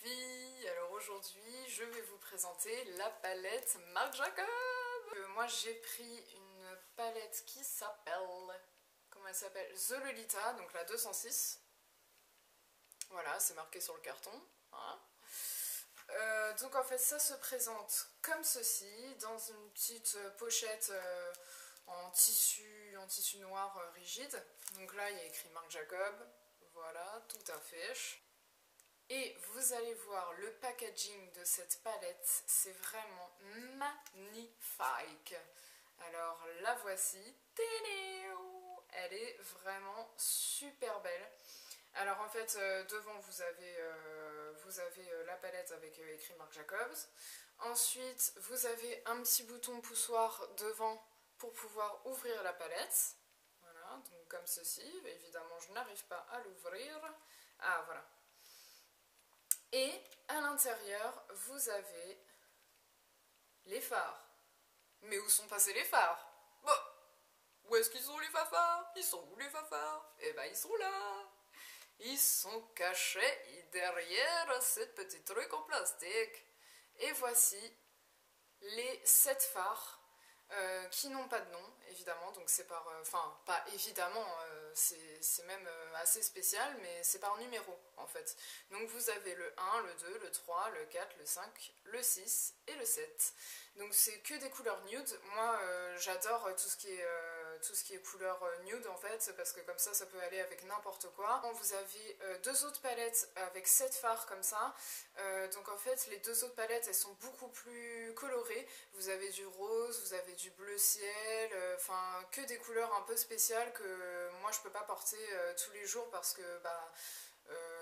filles, alors aujourd'hui je vais vous présenter la palette Marc Jacob. Moi j'ai pris une palette qui s'appelle, comment elle s'appelle, The Lolita, donc la 206. Voilà, c'est marqué sur le carton. Voilà. Donc en fait ça se présente comme ceci, dans une petite pochette en tissu noir rigide. Donc là il y a écrit Marc Jacob, voilà, tout à fait. Et vous allez voir le packaging de cette palette, c'est vraiment magnifique. Alors la voici, elle est vraiment super belle. Alors en fait devant vous avez la palette avec écrit Marc Jacobs. Ensuite vous avez un petit bouton poussoir devant pour pouvoir ouvrir la palette. Voilà, donc comme ceci. Évidemment je n'arrive pas à l'ouvrir. Ah voilà. Et à l'intérieur, vous avez les fards. Mais où sont passés les fards? Bon, où est-ce qu'ils sont les fards? Ils sont où les fards? Eh ben ils sont là. Ils sont cachés derrière cette petite truc en plastique. Et voici les 7 fards qui n'ont pas de nom, évidemment. Donc c'est par... Enfin, pas évidemment, c'est même assez spécial, mais c'est par numéro, en fait. Donc vous avez le 1, le 2, le 3, le 4, le 5, le 6 et le 7. Donc c'est que des couleurs nude. Moi, j'adore tout ce qui est couleur nude, en fait, parce que comme ça peut aller avec n'importe quoi. Vous avez 2 autres palettes avec 7 fards comme ça. Donc en fait, les 2 autres palettes, elles sont beaucoup plus colorées. Vous avez du rose, vous avez du bleu ciel, enfin que des couleurs un peu spéciales que moi je peux pas porter tous les jours parce que bah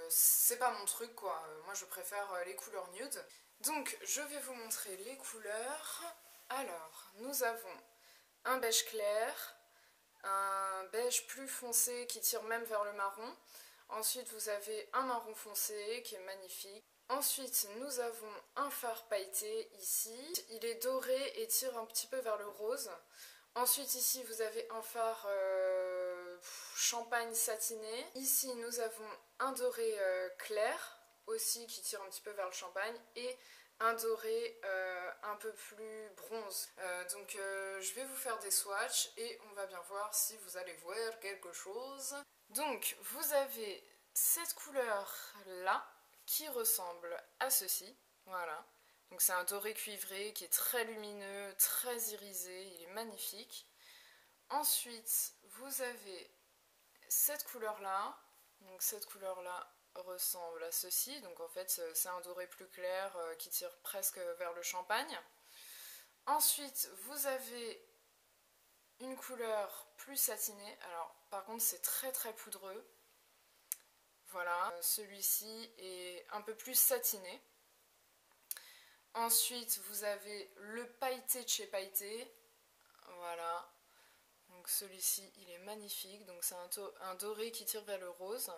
c'est pas mon truc quoi. Moi je préfère les couleurs nude. Donc je vais vous montrer les couleurs. Alors nous avons un beige clair, un beige plus foncé qui tire même vers le marron. Ensuite vous avez un marron foncé qui est magnifique. Ensuite, nous avons un fard pailleté ici. Il est doré et tire un petit peu vers le rose. Ensuite, ici, vous avez un fard champagne satiné. Ici, nous avons un doré clair, aussi qui tire un petit peu vers le champagne. Et un doré un peu plus bronze. Donc, je vais vous faire des swatchs et on va bien voir si vous allez voir quelque chose. Donc, vous avez cette couleur-là, qui ressemble à ceci, voilà. Donc c'est un doré cuivré qui est très lumineux, très irisé, il est magnifique. Ensuite, vous avez cette couleur-là, donc cette couleur-là ressemble à ceci, donc en fait c'est un doré plus clair qui tire presque vers le champagne. Ensuite, vous avez une couleur plus satinée, alors par contre c'est très très poudreux. Voilà, celui-ci est un peu plus satiné. Ensuite, vous avez le pailleté de chez Pailleté. Voilà. Donc celui-ci, il est magnifique. Donc c'est un doré qui tire vers le rose.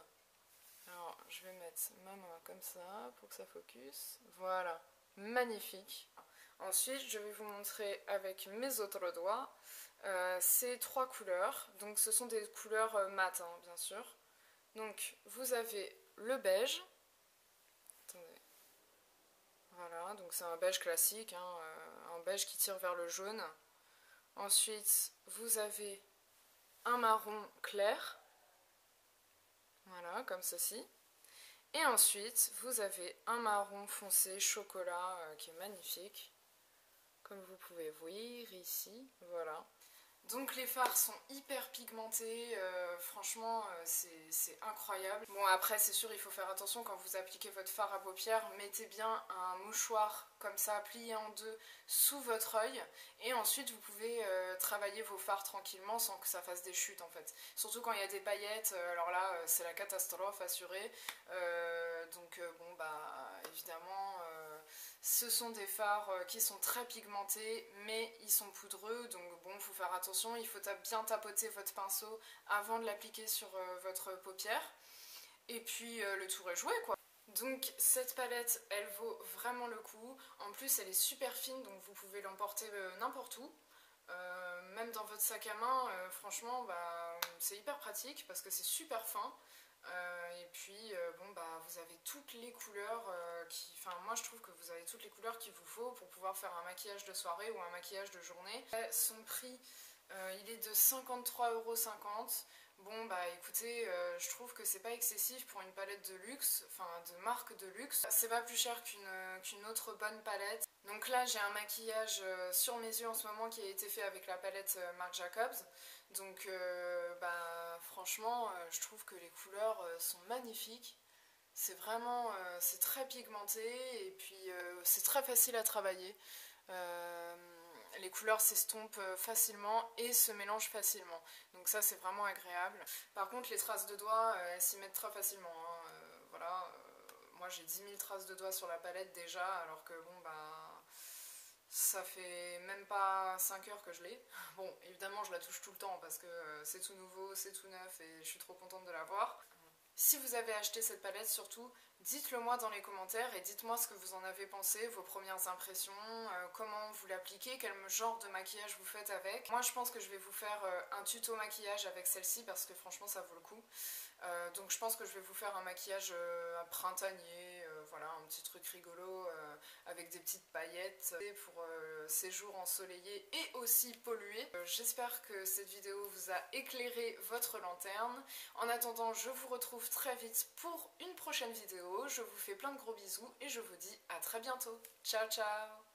Alors, je vais mettre ma main comme ça pour que ça focus. Voilà, magnifique. Ensuite, je vais vous montrer avec mes autres doigts ces 3 couleurs. Donc ce sont des couleurs mat, hein, bien sûr. Donc, vous avez le beige. Attendez. Voilà, donc c'est un beige classique, hein, un beige qui tire vers le jaune. Ensuite, vous avez un marron clair. Voilà, comme ceci. Et ensuite, vous avez un marron foncé chocolat qui est magnifique. Comme vous pouvez voir ici, voilà. Donc les fards sont hyper pigmentés, franchement c'est incroyable. Bon après c'est sûr il faut faire attention quand vous appliquez votre fard à paupières, mettez bien un mouchoir comme ça plié en deux sous votre œil et ensuite vous pouvez travailler vos fards tranquillement sans que ça fasse des chutes en fait. Surtout quand il y a des paillettes, alors là c'est la catastrophe assurée. Donc bon bah évidemment ce sont des fards qui sont très pigmentés mais ils sont poudreux donc bon faut faire attention, il faut bien tapoter votre pinceau avant de l'appliquer sur votre paupière et puis le tour est joué quoi. Donc cette palette elle vaut vraiment le coup, en plus elle est super fine donc vous pouvez l'emporter n'importe où. Même dans votre sac à main, franchement bah, c'est hyper pratique parce que c'est super fin. Et puis bon bah vous avez toutes les couleurs enfin moi je trouve que vous avez toutes les couleurs qu'il vous faut pour pouvoir faire un maquillage de soirée ou un maquillage de journée. Son prix il est de 53,50 €. Bon bah écoutez, je trouve que c'est pas excessif pour une palette de luxe, enfin de marque de luxe. C'est pas plus cher qu'une autre bonne palette. Donc là j'ai un maquillage sur mes yeux en ce moment qui a été fait avec la palette Marc Jacobs. Donc bah franchement je trouve que les couleurs sont magnifiques. C'est vraiment, c'est très pigmenté et puis c'est très facile à travailler. Les couleurs s'estompent facilement et se mélangent facilement. Donc ça c'est vraiment agréable. Par contre les traces de doigts, elles s'y mettent très facilement. Hein. Voilà, moi j'ai 10 000 traces de doigts sur la palette déjà, alors que bon bah ça fait même pas 5 heures que je l'ai. Bon évidemment je la touche tout le temps parce que c'est tout nouveau, c'est tout neuf et je suis trop contente de l'avoir. Si vous avez acheté cette palette, surtout, dites-le moi dans les commentaires et dites-moi ce que vous en avez pensé, vos premières impressions, comment vous l'appliquez, quel genre de maquillage vous faites avec. Moi je pense que je vais vous faire un tuto maquillage avec celle-ci parce que franchement ça vaut le coup. Donc je pense que je vais vous faire un maquillage printanier, voilà, un petit truc rigolo avec des petites paillettes pour ces jours ensoleillés et aussi pollués. J'espère que cette vidéo vous a éclairé votre lanterne. En attendant, je vous retrouve très vite pour une prochaine vidéo. Je vous fais plein de gros bisous et je vous dis à très bientôt. Ciao ciao!